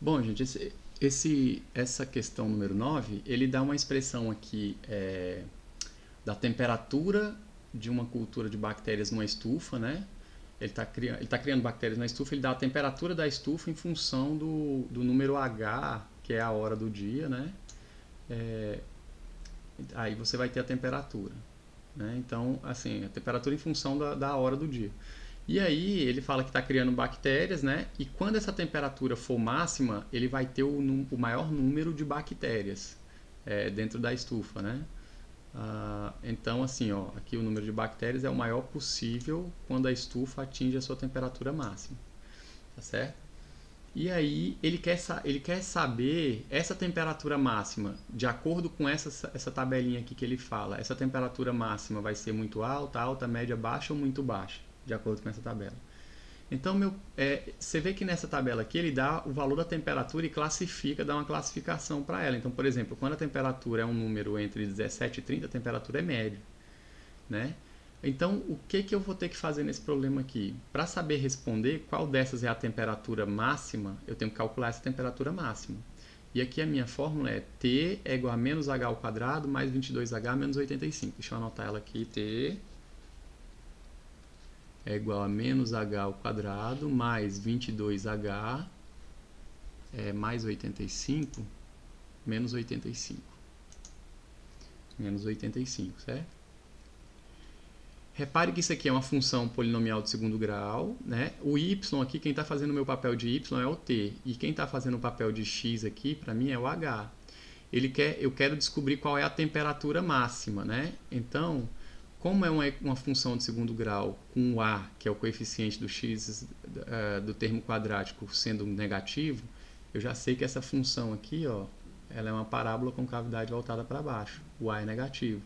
Bom, gente, essa questão número 9 ele dá uma expressão aqui da temperatura de uma cultura de bactérias numa estufa, né? Ele tá criando bactérias na estufa, ele dá a temperatura da estufa em função do número H, que é a hora do dia, né? Aí você vai ter a temperatura, né? Então, assim, a temperatura em função da hora do dia. E aí ele fala que está criando bactérias, né? E quando essa temperatura for máxima, ele vai ter o maior número de bactérias dentro da estufa, né? Então, assim, ó, aqui o número de bactérias é o maior possível quando a estufa atinge a sua temperatura máxima, tá certo? E aí ele quer saber essa temperatura máxima, de acordo com essa tabelinha aqui que ele fala. Essa temperatura máxima vai ser muito alta, alta, média, baixa ou muito baixa, de acordo com essa tabela. Então, você vê que nessa tabela aqui ele dá o valor da temperatura e classifica, dá uma classificação para ela. Então, por exemplo, quando a temperatura é um número entre 17 e 30, a temperatura é média, né? Então, o que eu vou ter que fazer nesse problema aqui? Para saber responder qual dessas é a temperatura máxima, eu tenho que calcular essa temperatura máxima. E aqui a minha fórmula é T é igual a menos H ao quadrado mais 22H menos 85. Deixa eu anotar ela aqui. T é igual a menos H ao quadrado mais 22H mais 85 menos 85. Menos 85, certo? Repare que isso aqui é uma função polinomial de segundo grau, né? O y aqui, quem está fazendo o meu papel de y é o t. E quem está fazendo o papel de x aqui, para mim, é o h. Eu quero descobrir qual é a temperatura máxima, né? Então, como é uma função de segundo grau com o a, que é o coeficiente do x do termo quadrático, sendo negativo, eu já sei que essa função aqui, ó, ela é uma parábola com cavidade voltada para baixo. O a é negativo.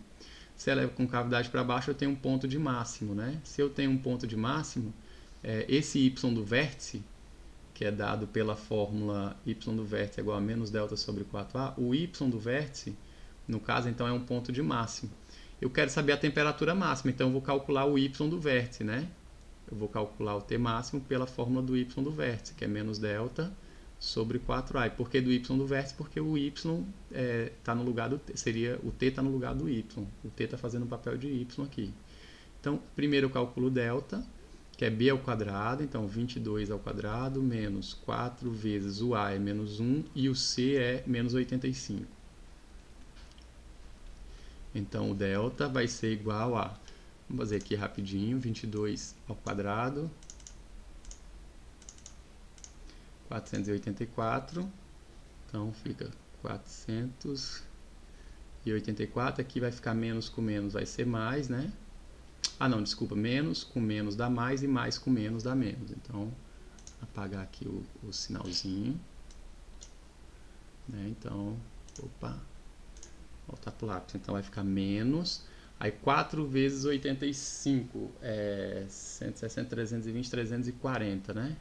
Se ela é com cavidade para baixo, eu tenho um ponto de máximo, né? Se eu tenho um ponto de máximo, esse y do vértice, que é dado pela fórmula y do vértice é igual a menos delta sobre 4a, o y do vértice, no caso, então, é um ponto de máximo. Eu quero saber a temperatura máxima, então eu vou calcular o y do vértice, né? Eu vou calcular o t máximo pela fórmula do y do vértice, que é menos delta sobre 4a. E por que do y do vértice? Porque o y está no lugar do t, o t está no lugar do y. O t está fazendo o papel de y aqui. Então, primeiro eu calculo delta, que é b ao quadrado, então 22 ao quadrado menos 4 vezes o a é menos 1 e o c é menos 85. Então, o delta vai ser igual a, vamos fazer aqui rapidinho, 22 ao quadrado 484, então fica 484, aqui vai ficar menos com menos, vai ser mais, né? Ah não, desculpa, menos com menos dá mais e mais com menos dá menos, então apagar aqui o sinalzinho, né? Então, opa, voltar para o lápis, então vai ficar menos, aí 4 vezes 85 é 160, 320, 340, né?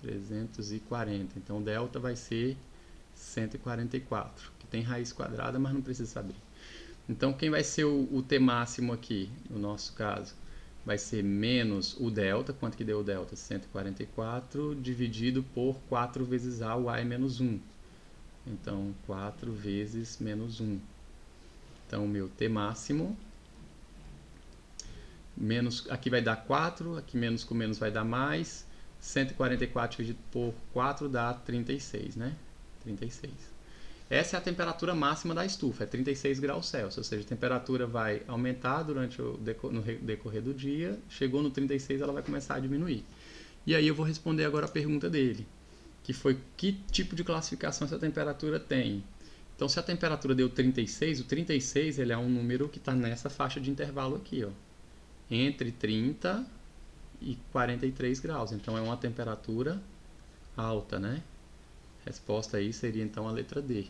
340. Então, o delta vai ser 144, que tem raiz quadrada, mas não precisa saber. Então, quem vai ser o t máximo aqui, no nosso caso? Vai ser menos o delta. Quanto que deu o delta? 144 dividido por 4 vezes a, o a é menos 1. Então, 4 vezes menos 1. Então, o meu t máximo, menos, aqui vai dar 4, aqui menos com menos vai dar mais, 144 dividido por 4 dá 36, né? 36. Essa é a temperatura máxima da estufa, é 36 graus Celsius, ou seja, a temperatura vai aumentar no decorrer do dia, chegou no 36 ela vai começar a diminuir. E aí eu vou responder agora a pergunta dele, que foi que tipo de classificação essa temperatura tem. Então, se a temperatura deu 36, o 36 ele é um número que está nessa faixa de intervalo aqui, ó, entre 30 e 43 graus. Então, é uma temperatura alta, né? Resposta aí seria, então, a letra D.